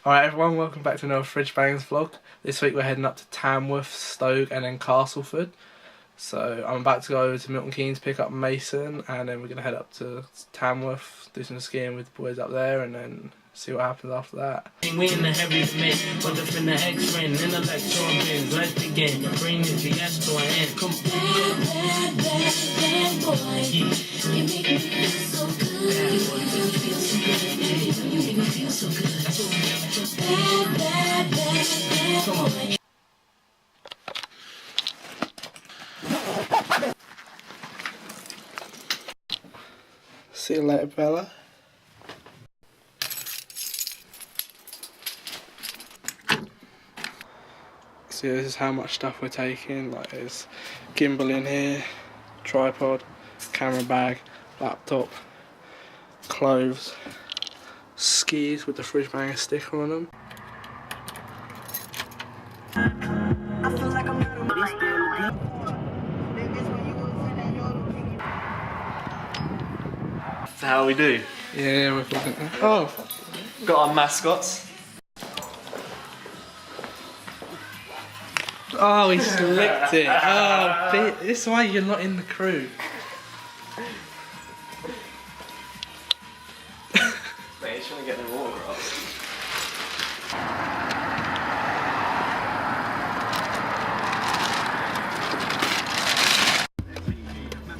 Alright everyone, welcome back to another FridgeBangers vlog. This week we're heading up to Tamworth, Stoke and then Castleford. So I'm about to go over to Milton Keynes, pick up Mason, and then we're going to head up to Tamworth, do some skiing with the boys up there, and then see what happens after that. We in the heavy mix, but the finna X-ring, intellectual bins, let's begin. Bring the GS to an end. Come on. Bad boy. You make me feel so good. You make me feel so good. You make me feel so good. Bad boy. See you later, Bella. So this is how much stuff we're taking. Like there's gimbal in here, tripod, camera bag, laptop, clothes, skis with the FridgeBanger sticker on them. I feel like I'm How we do? Yeah, we're looking. Oh, Got our mascots. oh, he slipped it. Oh, this is why you're not in the crew. Mate, he's trying to get the autographs.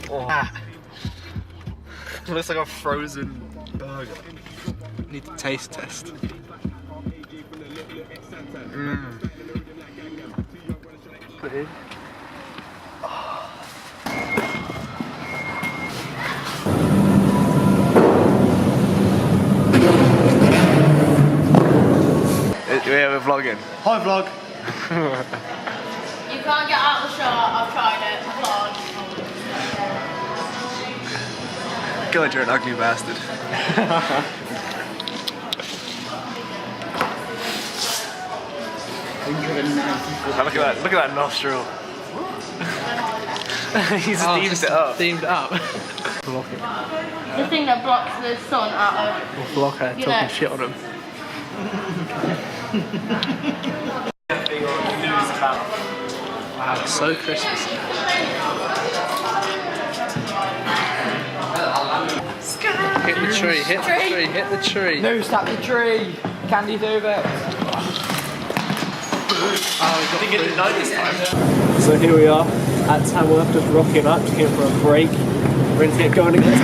Oh. Looks like a frozen burger. Need to taste test. Put in. Yeah, we're vlogging. Hi vlog. You can't get out of the shot, I've tried it, vlog. God, you're an ugly bastard. Look at that nostril. He's steamed it up. Steamed up. Block it. The thing that blocks the sun out of... We'll block her talking shit on him. Wow, it's so Christmassy. Hit the tree, hit the tree, hit the tree. No, stop the tree. Candy's over. Oh, we got Didn't get it night this time. So here we are at Tamworth, just rocking up, just here for a break. We're going to get going again.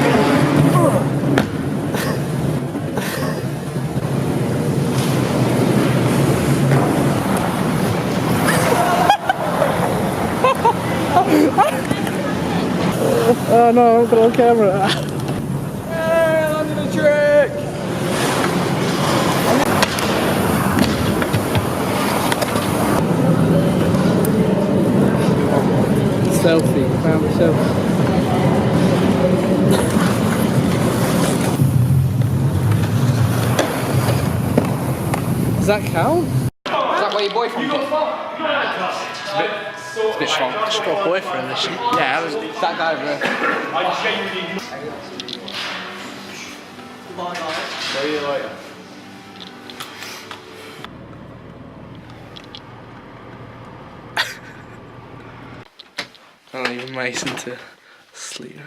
Oh no, I'm on camera. Hey, I'm in a trick. Selfie, family selfie. Does that count? Is that where your boyfriend is? It's a bit strong. She's got a boyfriend, is she? Yeah, that guy over there. See you later. I don't even Mason to sleep.